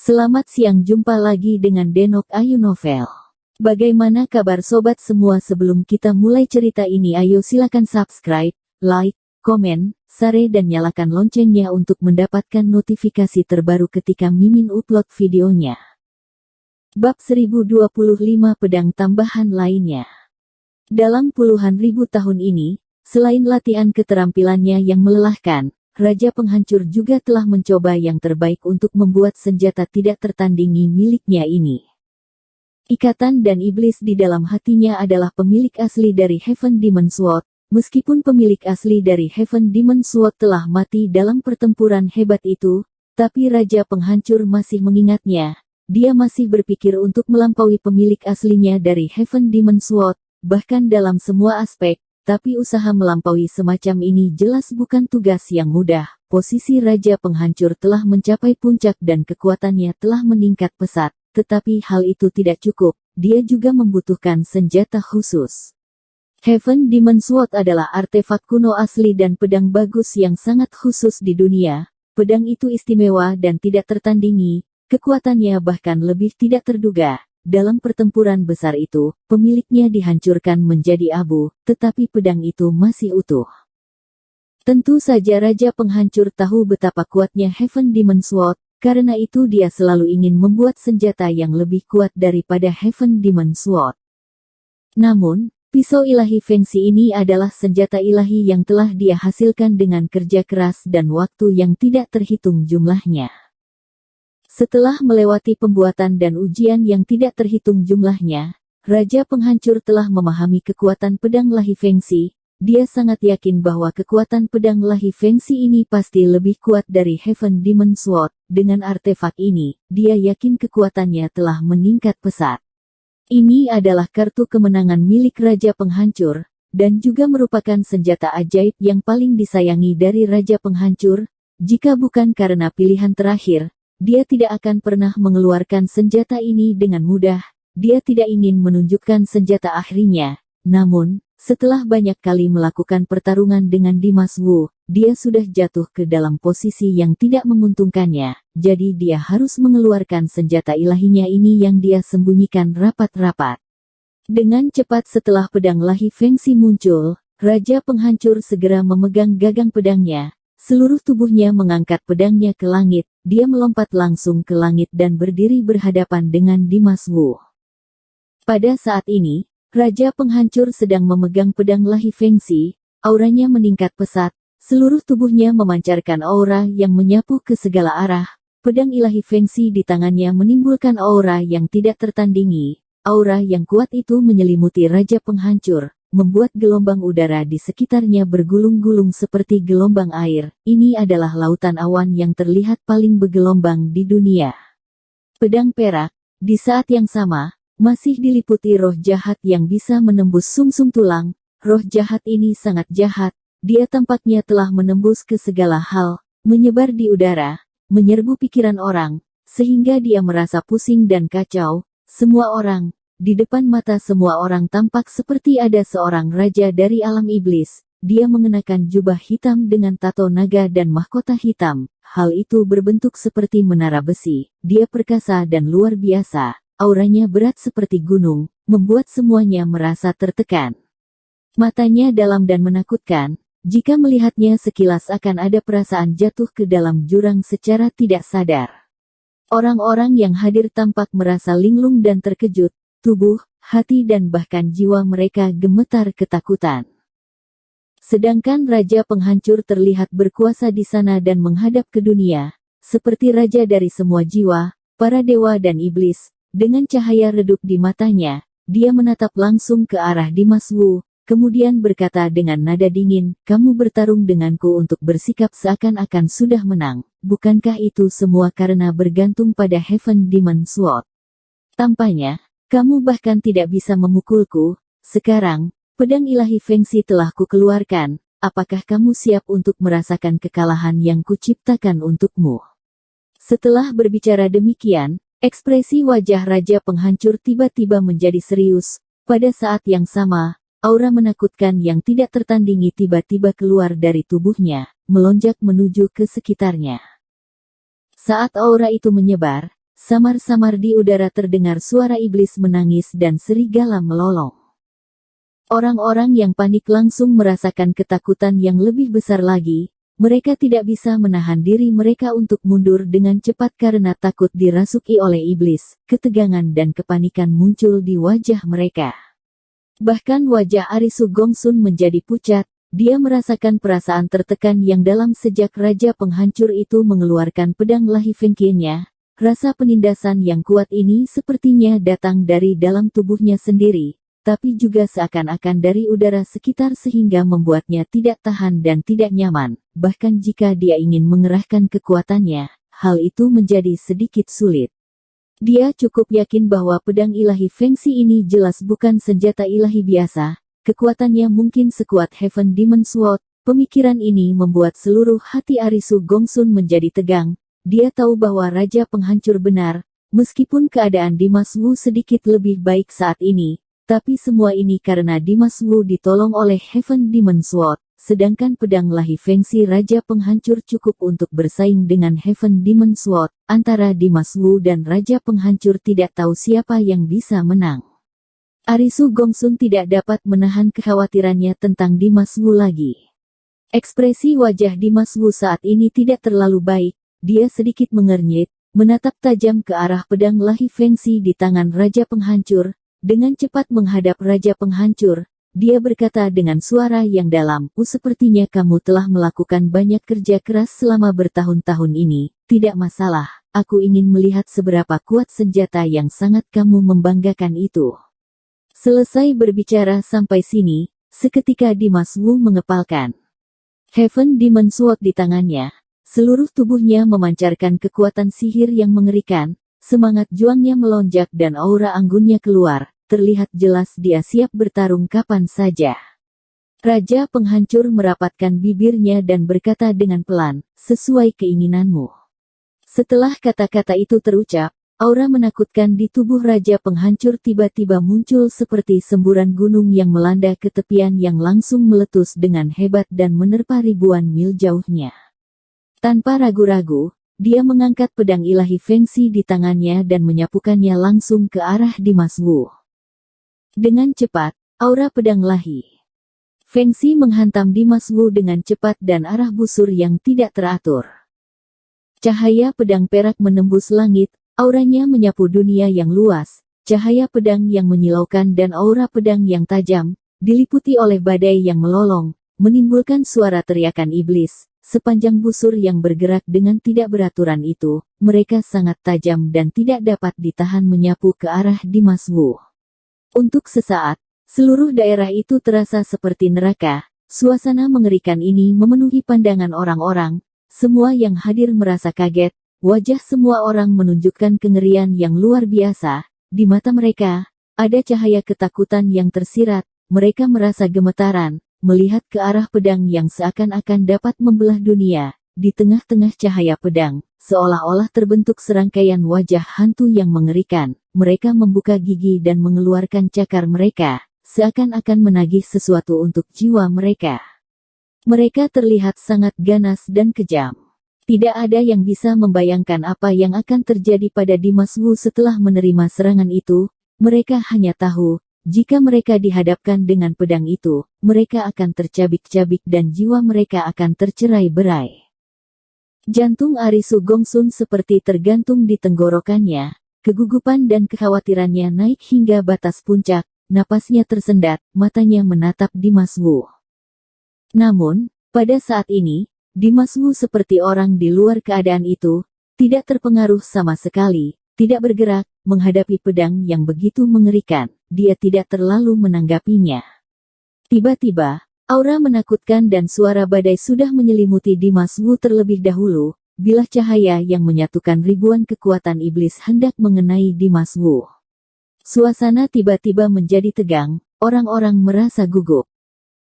Selamat siang, jumpa lagi dengan Denok Ayu Novel. Bagaimana kabar sobat semua? Sebelum kita mulai cerita ini, ayo silakan subscribe, like, komen, share dan nyalakan loncengnya untuk mendapatkan notifikasi terbaru ketika Mimin upload videonya. Bab 1025 Pedang Tambahan lainnya. Dalam puluhan ribu tahun ini, selain latihan keterampilannya yang melelahkan, Raja Penghancur juga telah mencoba yang terbaik untuk membuat senjata tidak tertandingi miliknya ini. Ikatan dan iblis di dalam hatinya adalah pemilik asli dari Heaven Demon Sword. Meskipun pemilik asli dari Heaven Demon Sword telah mati dalam pertempuran hebat itu, tapi Raja Penghancur masih mengingatnya. Dia masih berpikir untuk melampaui pemilik aslinya dari Heaven Demon Sword, bahkan dalam semua aspek. Tapi usaha melampaui semacam ini jelas bukan tugas yang mudah. Posisi Raja Penghancur telah mencapai puncak dan kekuatannya telah meningkat pesat. Tetapi hal itu tidak cukup, dia juga membutuhkan senjata khusus. Heaven Demon Sword adalah artefak kuno asli dan pedang bagus yang sangat khusus di dunia. Pedang itu istimewa dan tidak tertandingi, kekuatannya bahkan lebih tidak terduga. Dalam pertempuran besar itu, pemiliknya dihancurkan menjadi abu, tetapi pedang itu masih utuh. Tentu saja Raja Penghancur tahu betapa kuatnya Heaven Demon Sword, karena itu dia selalu ingin membuat senjata yang lebih kuat daripada Heaven Demon Sword. Namun, pisau ilahi Fengsi ini adalah senjata ilahi yang telah dia hasilkan dengan kerja keras dan waktu yang tidak terhitung jumlahnya. Setelah melewati pembuatan dan ujian yang tidak terhitung jumlahnya, Raja Penghancur telah memahami kekuatan pedang Lahi Fengsi. Dia sangat yakin bahwa kekuatan pedang Lahi Fengsi ini pasti lebih kuat dari Heaven Demon Sword. Dengan artefak ini, dia yakin kekuatannya telah meningkat pesat. Ini adalah kartu kemenangan milik Raja Penghancur, dan juga merupakan senjata ajaib yang paling disayangi dari Raja Penghancur. Jika bukan karena pilihan terakhir, dia tidak akan pernah mengeluarkan senjata ini dengan mudah. Dia tidak ingin menunjukkan senjata akhirnya. Namun, setelah banyak kali melakukan pertarungan dengan Dimas Wu, dia sudah jatuh ke dalam posisi yang tidak menguntungkannya. Jadi dia harus mengeluarkan senjata ilahinya ini yang dia sembunyikan rapat-rapat. Dengan cepat setelah pedang Lahi Fengsi muncul, Raja Penghancur segera memegang gagang pedangnya. Seluruh tubuhnya mengangkat pedangnya ke langit. Dia melompat langsung ke langit dan berdiri berhadapan dengan Dimas Wu. Pada saat ini, Raja Penghancur sedang memegang pedang Lahi Fengsi. Auranya meningkat pesat. Seluruh tubuhnya memancarkan aura yang menyapu ke segala arah. Pedang ilahi Fengsi di tangannya menimbulkan aura yang tidak tertandingi. Aura yang kuat itu menyelimuti Raja Penghancur, membuat gelombang udara di sekitarnya bergulung-gulung seperti gelombang air. Ini adalah lautan awan yang terlihat paling bergelombang di dunia. Pedang perak, di saat yang sama, masih diliputi roh jahat yang bisa menembus sumsum tulang. Roh jahat ini sangat jahat. Dia tampaknya telah menembus ke segala hal, menyebar di udara, menyerbu pikiran orang, sehingga dia merasa pusing dan kacau. Semua orang, di depan mata semua orang tampak seperti ada seorang raja dari alam iblis. Dia mengenakan jubah hitam dengan tato naga dan mahkota hitam. Hal itu berbentuk seperti menara besi. Dia perkasa dan luar biasa. Auranya berat seperti gunung, membuat semuanya merasa tertekan. Matanya dalam dan menakutkan. Jika melihatnya sekilas akan ada perasaan jatuh ke dalam jurang secara tidak sadar. Orang-orang yang hadir tampak merasa linglung dan terkejut. Tubuh, hati dan bahkan jiwa mereka gemetar ketakutan. Sedangkan Raja Penghancur terlihat berkuasa di sana dan menghadap ke dunia, seperti raja dari semua jiwa, para dewa dan iblis. Dengan cahaya redup di matanya, dia menatap langsung ke arah Dimas Wu, kemudian berkata dengan nada dingin, "Kamu bertarung denganku untuk bersikap seakan-akan sudah menang. Bukankah itu semua karena bergantung pada Heaven Demon Sword? Tampaknya kamu bahkan tidak bisa memukulku. Sekarang, pedang ilahi Fengsi telah kukeluarkan. Apakah kamu siap untuk merasakan kekalahan yang kuciptakan untukmu?" Setelah berbicara demikian, ekspresi wajah Raja Penghancur tiba-tiba menjadi serius. Pada saat yang sama, aura menakutkan yang tidak tertandingi tiba-tiba keluar dari tubuhnya, melonjak menuju ke sekitarnya. Saat aura itu menyebar, samar-samar di udara terdengar suara iblis menangis dan serigala melolong. Orang-orang yang panik langsung merasakan ketakutan yang lebih besar lagi. Mereka tidak bisa menahan diri mereka untuk mundur dengan cepat karena takut dirasuki oleh iblis. Ketegangan dan kepanikan muncul di wajah mereka. Bahkan wajah Arisu Gongsun menjadi pucat. Dia merasakan perasaan tertekan yang dalam sejak Raja Penghancur itu mengeluarkan pedang Lahi Fengqiannya. Rasa penindasan yang kuat ini sepertinya datang dari dalam tubuhnya sendiri. Tapi juga seakan-akan dari udara sekitar sehingga membuatnya tidak tahan dan tidak nyaman. Bahkan jika dia ingin mengerahkan kekuatannya, hal itu menjadi sedikit sulit. Dia cukup yakin bahwa pedang ilahi Fengxi ini jelas bukan senjata ilahi biasa. Kekuatannya mungkin sekuat Heaven Demon Sword. Pemikiran ini membuat seluruh hati Arisu Gongsun menjadi tegang. Dia tahu bahwa Raja Penghancur benar, meskipun keadaan Dimas Wu sedikit lebih baik saat ini. Tapi semua ini karena Dimas Wu ditolong oleh Heaven Demon Sword, sedangkan pedang Lahi Fengxi Raja Penghancur cukup untuk bersaing dengan Heaven Demon Sword. Antara Dimas Wu dan Raja Penghancur tidak tahu siapa yang bisa menang. Arisu Gongsun tidak dapat menahan kekhawatirannya tentang Dimas Wu lagi. Ekspresi wajah Dimas Wu saat ini tidak terlalu baik, dia sedikit mengernyit, menatap tajam ke arah pedang Lahi Fengxi di tangan Raja Penghancur. Dengan cepat menghadap Raja Penghancur, dia berkata dengan suara yang dalam, sepertinya kamu telah melakukan banyak kerja keras selama bertahun-tahun ini. Tidak masalah, aku ingin melihat seberapa kuat senjata yang sangat kamu membanggakan itu. Selesai berbicara sampai sini, seketika Dimas Wu mengepalkan Heaven Demon Sword di tangannya. Seluruh tubuhnya memancarkan kekuatan sihir yang mengerikan. Semangat juangnya melonjak dan aura anggunnya keluar, terlihat jelas dia siap bertarung kapan saja. Raja Penghancur merapatkan bibirnya dan berkata dengan pelan, sesuai keinginanmu. Setelah kata-kata itu terucap, aura menakutkan di tubuh Raja Penghancur tiba-tiba muncul seperti semburan gunung yang melanda ke tepian yang langsung meletus dengan hebat dan menerpa ribuan mil jauhnya. Tanpa ragu-ragu, dia mengangkat pedang ilahi Fengxi di tangannya dan menyapukannya langsung ke arah Dimas Wu. Dengan cepat, aura pedang Lahi Fengxi menghantam Dimas Wu dengan cepat dan arah busur yang tidak teratur. Cahaya pedang perak menembus langit, auranya menyapu dunia yang luas. Cahaya pedang yang menyilaukan dan aura pedang yang tajam, diliputi oleh badai yang melolong, menimbulkan suara teriakan iblis. Sepanjang busur yang bergerak dengan tidak beraturan itu, mereka sangat tajam dan tidak dapat ditahan menyapu ke arah Dimas Wu. Untuk sesaat, seluruh daerah itu terasa seperti neraka. Suasana mengerikan ini memenuhi pandangan orang-orang. Semua yang hadir merasa kaget. Wajah semua orang menunjukkan kengerian yang luar biasa. Di mata mereka, ada cahaya ketakutan yang tersirat. Mereka merasa gemetaran. Melihat ke arah pedang yang seakan-akan dapat membelah dunia, di tengah-tengah cahaya pedang, seolah-olah terbentuk serangkaian wajah hantu yang mengerikan. Mereka membuka gigi dan mengeluarkan cakar mereka, seakan-akan menagih sesuatu untuk jiwa mereka. Mereka terlihat sangat ganas dan kejam. Tidak ada yang bisa membayangkan apa yang akan terjadi pada Dimas Wu setelah menerima serangan itu. Mereka hanya tahu, jika mereka dihadapkan dengan pedang itu, mereka akan tercabik-cabik dan jiwa mereka akan tercerai-berai. Jantung Arisu Gongsun seperti tergantung di tenggorokannya, kegugupan dan kekhawatirannya naik hingga batas puncak, napasnya tersendat, matanya menatap Dimas Wu. Namun, pada saat ini, Dimas Wu seperti orang di luar keadaan itu, tidak terpengaruh sama sekali, tidak bergerak, menghadapi pedang yang begitu mengerikan. Dia tidak terlalu menanggapinya. Tiba-tiba, aura menakutkan dan suara badai sudah menyelimuti Dimas Wu terlebih dahulu. Bilah cahaya yang menyatukan ribuan kekuatan iblis hendak mengenai Dimas Wu. Suasana tiba-tiba menjadi tegang, orang-orang merasa gugup.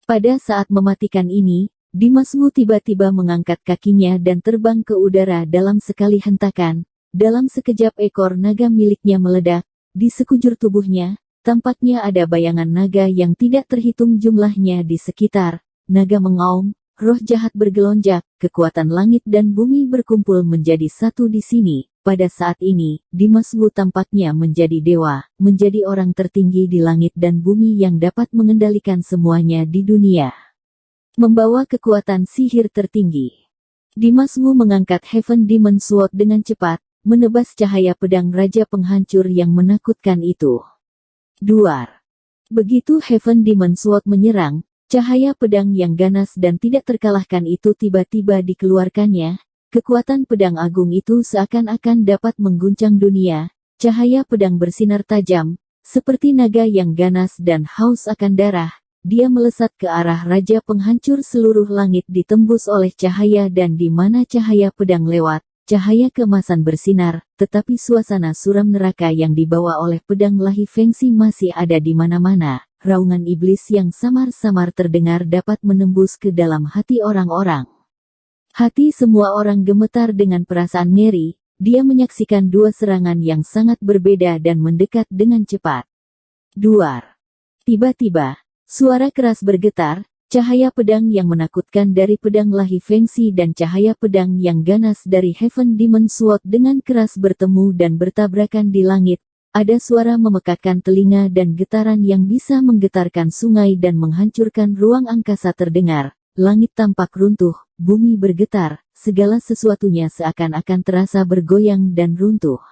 Pada saat mematikan ini, Dimas Wu tiba-tiba mengangkat kakinya dan terbang ke udara dalam sekali hentakan. Dalam sekejap ekor naga miliknya meledak, di sekujur tubuhnya. Tampaknya ada bayangan naga yang tidak terhitung jumlahnya di sekitar. Naga mengaum, roh jahat bergelonjak, kekuatan langit dan bumi berkumpul menjadi satu di sini. pada saat ini, Dimas Wu tampaknya menjadi dewa, menjadi orang tertinggi di langit dan bumi yang dapat mengendalikan semuanya di dunia. Membawa kekuatan sihir tertinggi. Dimas Wu mengangkat Heaven Demon Sword dengan cepat, menebas cahaya pedang Raja Penghancur yang menakutkan itu. Duar. Begitu Heaven Demon Sword menyerang, cahaya pedang yang ganas dan tidak terkalahkan itu tiba-tiba dikeluarkannya. Kekuatan pedang agung itu seakan-akan dapat mengguncang dunia. Cahaya pedang bersinar tajam, seperti naga yang ganas dan haus akan darah. Dia melesat ke arah Raja Penghancur. Seluruh langit ditembus oleh cahaya dan di mana cahaya pedang lewat, cahaya keemasan bersinar, tetapi suasana suram neraka yang dibawa oleh pedang Lahi Fengxi masih ada di mana-mana. Raungan iblis yang samar-samar terdengar dapat menembus ke dalam hati orang-orang. Hati semua orang gemetar dengan perasaan ngeri. Dia menyaksikan dua serangan yang sangat berbeda dan mendekat dengan cepat. Duar. Tiba-tiba, suara keras bergetar, cahaya pedang yang menakutkan dari pedang Lahi Fengxi dan cahaya pedang yang ganas dari Heaven Demon Sword dengan keras bertemu dan bertabrakan di langit. Ada suara memekakkan telinga dan getaran yang bisa menggetarkan sungai dan menghancurkan ruang angkasa terdengar. Langit tampak runtuh, bumi bergetar, segala sesuatunya seakan-akan terasa bergoyang dan runtuh.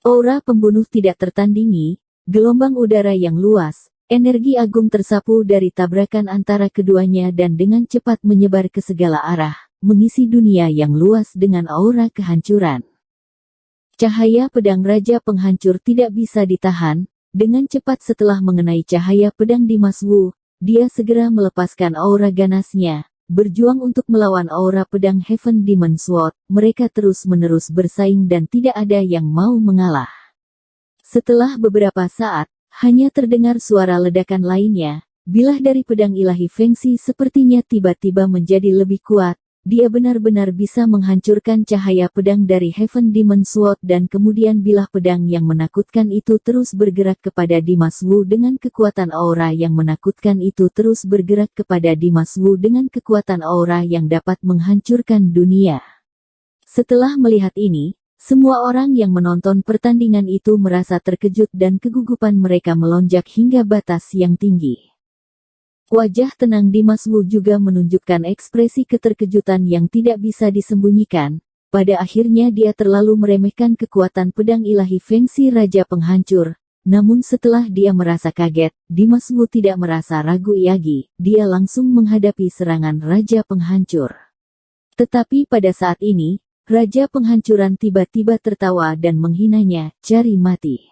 Aura pembunuh tidak tertandingi, gelombang udara yang luas, energi agung tersapu dari tabrakan antara keduanya dan dengan cepat menyebar ke segala arah, mengisi dunia yang luas dengan aura kehancuran. Cahaya pedang Raja Penghancur tidak bisa ditahan, dengan cepat setelah mengenai cahaya pedang Dimas Wu, dia segera melepaskan aura ganasnya, berjuang untuk melawan aura pedang Heaven Demon Sword. Mereka terus-menerus bersaing dan tidak ada yang mau mengalah. Setelah beberapa saat, hanya terdengar suara ledakan lainnya. Bilah dari pedang Ilahi Fengxi sepertinya tiba-tiba menjadi lebih kuat. Dia benar-benar bisa menghancurkan cahaya pedang dari Heaven Demon Sword dan kemudian bilah pedang yang menakutkan itu terus bergerak kepada Dimas Wu dengan kekuatan aura yang menakutkan itu terus bergerak kepada Dimas Wu dengan kekuatan aura yang dapat menghancurkan dunia. Setelah melihat ini, semua orang yang menonton pertandingan itu merasa terkejut dan kegugupan mereka melonjak hingga batas yang tinggi. Wajah tenang Dimas Wu juga menunjukkan ekspresi keterkejutan yang tidak bisa disembunyikan. Pada akhirnya dia terlalu meremehkan kekuatan pedang Ilahi Fengxi Raja Penghancur. Namun setelah dia merasa kaget, Dimas Wu tidak merasa ragu lagi. Dia langsung menghadapi serangan Raja Penghancur. Tetapi pada saat ini, Raja Penghancuran tiba-tiba tertawa dan menghinanya, "Cari mati."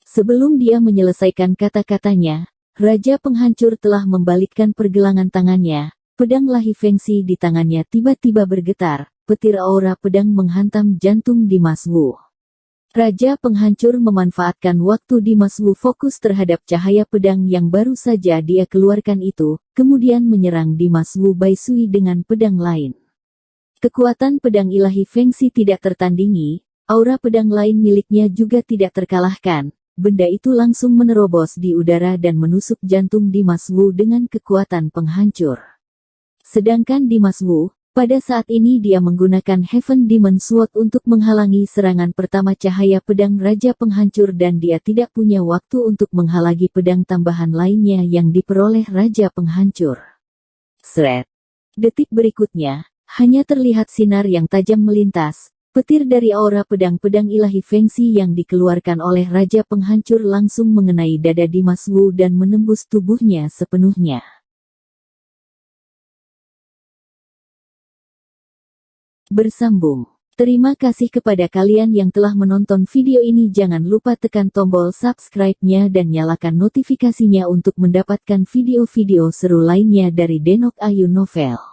Sebelum dia menyelesaikan kata-katanya, Raja Penghancur telah membalikkan pergelangan tangannya. Pedang Lahi Fengxi di tangannya tiba-tiba bergetar. Petir aura pedang menghantam jantung Dimas Wu. Raja Penghancur memanfaatkan waktu Dimas Wu fokus terhadap cahaya pedang yang baru saja dia keluarkan itu, kemudian menyerang Dimas Wu Baisui dengan pedang lain. Kekuatan pedang Ilahi Fengxi tidak tertandingi, aura pedang lain miliknya juga tidak terkalahkan. Benda itu langsung menerobos di udara dan menusuk jantung Dimas Wu dengan kekuatan penghancur. Sedangkan Dimas Wu, pada saat ini dia menggunakan Heaven Demon Sword untuk menghalangi serangan pertama cahaya pedang Raja Penghancur dan dia tidak punya waktu untuk menghalangi pedang tambahan lainnya yang diperoleh Raja Penghancur. Sret. Detik berikutnya, hanya terlihat sinar yang tajam melintas. Petir dari aura pedang-pedang Ilahi Fengxi yang dikeluarkan oleh Raja Penghancur langsung mengenai dada Dimas Wu dan menembus tubuhnya sepenuhnya. Bersambung. Terima kasih kepada kalian yang telah menonton video ini. Jangan lupa tekan tombol subscribe-nya dan nyalakan notifikasinya untuk mendapatkan video-video seru lainnya dari Denok Ayu Novel.